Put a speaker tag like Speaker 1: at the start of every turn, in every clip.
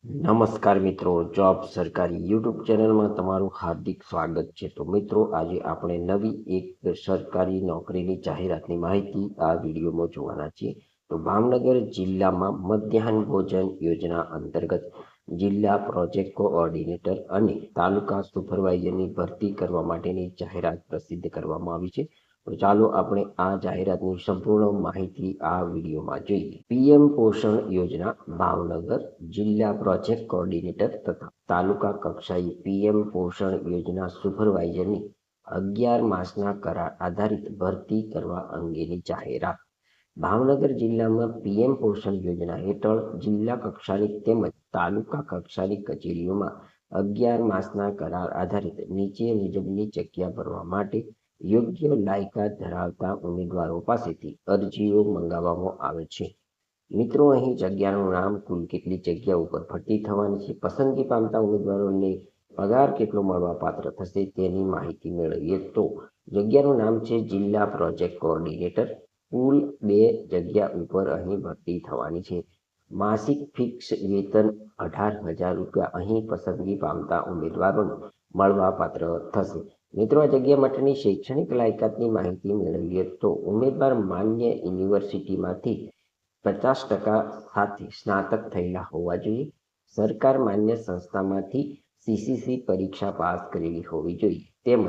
Speaker 1: નમસ્કાર મિત્રો, જોબ સરકારી યુટ્યુબ ચેનલમાં તમારું હાર્દિક સ્વાગત છે. તો મિત્રો, આજે આપણે નવી એક સરકારી નોકરીની જાહેરાતની માહિતી આ વિડીયોમાં જોવાના છીએ. તો ભાવનગર જિલ્લામાં મધ્યાહન ભોજન યોજના અંતર્ગત જિલ્લા પ્રોજેક્ટ કોઓર્ડિનેટર અને તાલુકા સુપરવાઇઝરની ભરતી કરવા માટેની જાહેરાત પ્રસિદ્ધ કરવામાં આવી છે. તો ચાલો આપણે આ જાહેરાતની સંપૂર્ણ માહિતી આ વિડીયોમાં જોઈએ. પીએમ પોષણ યોજના ભાવનગર જિલ્લા પ્રોજેક્ટ કોઓર્ડિનેટર તથા તાલુકા કક્ષાએ પીએમ પોષણ યોજના સુપરવાઇઝરની 11 માસના કરાર આધારિત ભરતી કરવા અંગેની જાહેરાત. ભાવનગર જિલ્લામાં પીએમ પોષણ યોજના હેઠળ જિલ્લા કક્ષાની તેમજ તાલુકા કક્ષાની કચેરીઓમાં 11 માસના કરાર આધારિત નીચે મુજબની જગ્યા ભરવા માટે યોગ્ય લાયકાત ધરાવતા ઉમેદવારો પાસેથી અરજીઓ મંગાવવામાં આવે છે. મિત્રો, અહીં જગ્યાનું નામ, કુલ કેટલી જગ્યા ઉપર ભરતી થવાની છે, પસંદગી પામતા ઉમેદવારોને પગાર કેટલો મળવાપાત્ર થશે તેની માહિતી મેળવીએ તો જગ્યાનું નામ છે જિલ્લા પ્રોજેક્ટ કોઓર્ડિનેટર. કુલ 2 જગ્યા ઉપર અહીં ભરતી થવાની છે. માસિક ફિક્સ વેતન 18,000 રૂપિયા અહીં પસંદગી પામતા ઉમેદવારોને મળવાપાત્ર થશે. મિત્રો, આ જગ્યા માટેની શૈક્ષણિક લાયકાતની માહિતી મેળવીએ તો ઉમેદવાર માન્ય યુનિવર્સિટીમાંથી 50% સાથે સ્નાતક થયેલા હોવા જોઈએ. સરકાર માન્ય સંસ્થામાંથી સીસીસી પરીક્ષા પાસ કરેલી હોવી જોઈએ. તેમજ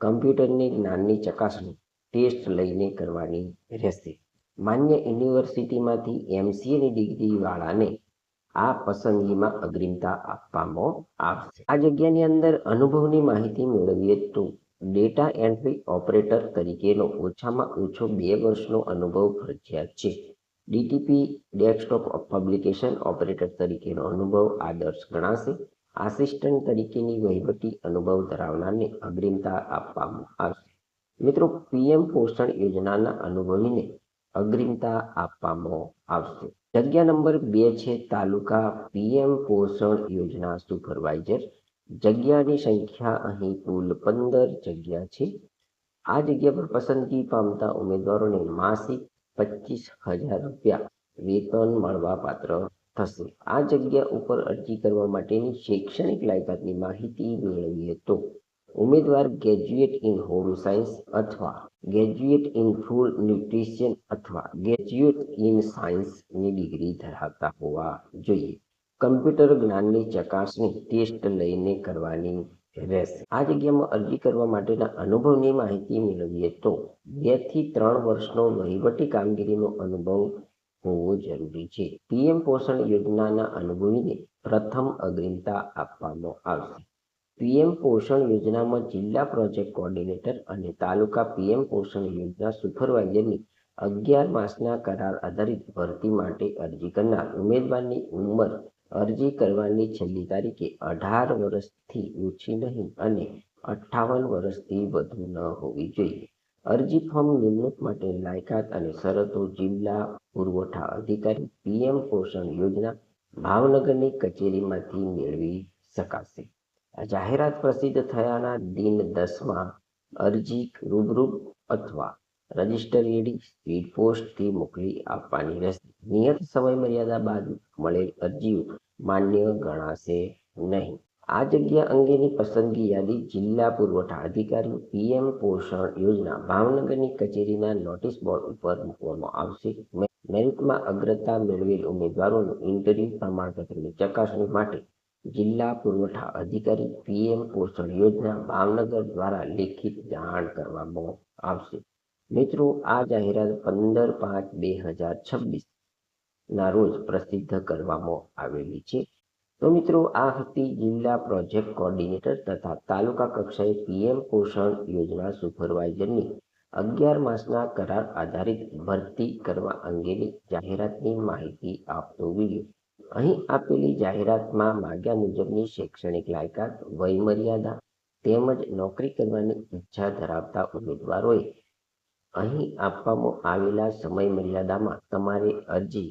Speaker 1: કમ્પ્યુટરની જ્ઞાનની ચકાસણી ટેસ્ટ લઈને કરવાની રહેશે. માન્ય યુનિવર્સિટીમાંથી એમસીએની ડિગ્રી વાળાને આ પસંદગીમાં અગ્રિમતા આપવામાં આવશે. આ જગ્યાની અંદર અનુભવની માહિતી મેળવીએ તો ડેટા એન્ટ્રી ઓપરેટર તરીકેનો ઓછામાં ઓછો 2 વર્ષનો અનુભવ ફરજિયાત છે. ડીટીપી ડેસ્કટોપ પબ્લિકેશન ઓપરેટર તરીકેનો અનુભવ આદર્શ ગણાશે. આસિસ્ટન્ટ તરીકેની વહીવટી અનુભવ ધરાવનારને અગ્રિમતા આપવામાં આવશે. મિત્રો, પીએમ પોષણ યોજનાના અનુભવીને અગ્રિમતા આપવામાં આવશે. જગ્યા નંબર 2 છે તાલુકા પીએમ પોષણ યોજના સુપરવાઇઝર. જગ્યાની સંખ્યા અહીં કુલ 15 જગ્યા છે. આ જગ્યા પર પસંદગી પામતા ઉમેદવારોને માસિક 25,000 રૂપિયા વેતન મળવાપાત્ર થશે. આ જગ્યા ઉપર અરજી કરવા માટેની શૈક્ષણિક લાયકાતની માહિતી મેળવીએ તો ઉમેદવાર ગ્રેજ્યુએટ ઇન હોમ સાયન્સ અથવા ગ્રેજ્યુએટ ઇન ફૂડ ન્યુટ્રિશન અથવા ગ્રેજ્યુએટ ઇન સાયન્સની ડિગ્રી ધરાવતા હોવા જોઈએ. કમ્પ્યુટર જ્ઞાનની ચકાસણી ટેસ્ટ લઈને કરવાની રહેશે. આ જગ્યામાં અરજી કરવા માટેના અનુભવની માહિતી મેળવીએ તો 2 થી 3 વર્ષનો વહીવટી કામગીરીનો અનુભવ હોવો જરૂરી છે. પીએમ પોષણ યોજનાના અનુભવીને પ્રથમ અગ્રિમતા આપવામાં આવશે. પીએમ પોષણ યોજનામાં જિલ્લા પ્રોજેક્ટ કોઓર્ડિનેટર અને તાલુકા પીએમ પોષણ યોજના સુપરવાઇઝરની 11 માસના કરાર આધારિત ભરતી માટે અરજી કરનાર ઉમેદવારની ઉંમર અરજી કરવાની છેલ્લી તારીખે 18 વર્ષથી ઓછી નહીં અને 58 વર્ષથી વધુ ન હોવી જોઈએ. અરજી ફોર્મ નિમણૂક માટેની લાયકાત અને શરતો જિલ્લા પુરવઠા અધિકારી પીએમ પોષણ યોજના ભાવનગરની કચેરીમાંથી મેળવી શકાશે. આ જાહેરાત પ્રસિદ્ધ થયાના દિન 10માં અરજી રૂબરૂ અથવા રજિસ્ટર એડી સ્પીડ પોસ્ટથી મોકલી આપવાની રહેશે. નિયત સમય મર્યાદા બાદ મળેલ અરજીઓ માન્ય ગણાશે નહીં. આ જગ્યા અંગેની પસંદગી યાદી જિલ્લા પુરવઠા અધિકારી પીએમ પોષણ યોજના ભાવનગરની કચેરીના નોટિસ બોર્ડ ઉપર મૂકવામાં આવશે. મેરિટમાં અગ્રતા મેળવેલ ઉમેદવારોનું ઇન્ટરવ્યુ પ્રમાણપત્રની ચકાસણી માટે જિલ્લા પુરવઠા અધિકારી પીએમ પોષણ યોજના ભાવનગર દ્વારા લેખિત જાણ કરવામાં આવશે. મિત્રો, આ જાહેરાત 15/5/2026 ના રોજ પ્રસિદ્ધ કરવામાં આવેલી છે. તો મિત્રો, આ હતી જિલ્લા પ્રોજેક્ટ કોઓર્ડિનેટર તથા તાલુકા કક્ષાએ પીએમ પોષણ યોજના સુપરવાઇઝરની 11 માસના કરાર આધારિત ભરતી કરવા અંગેની જાહેરાતની માહિતી આપતો વિડીયો. અહીં આપેલી જાહેરાતમાં માગ્યા મુજબની શૈક્ષણિક લાયકાત, વયમર્યાદા તેમજ નોકરી કરવાની ઈચ્છા ધરાવતા ઉમેદવારોએ અહીં આપવામાં આવેલા સમય મર્યાદામાં તમારે અરજી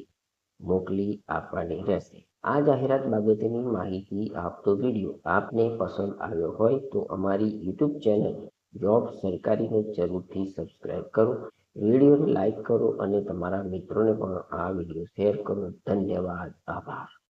Speaker 1: મોકલી આપવાની રહેશે. આ જાહેરાત બાબતેની માહિતી આપતો વિડીયો આપને પસંદ આવ્યો હોય તો અમારી યુટ્યુબ ચેનલ જોબ સરકારીને જરૂરથી સબસ્ક્રાઇબ કરો, વિડીયોને લાઇક કરો અને તમારા મિત્રોને પણ આ વિડીયો શેર કરો. ધન્યવાદ. આભાર.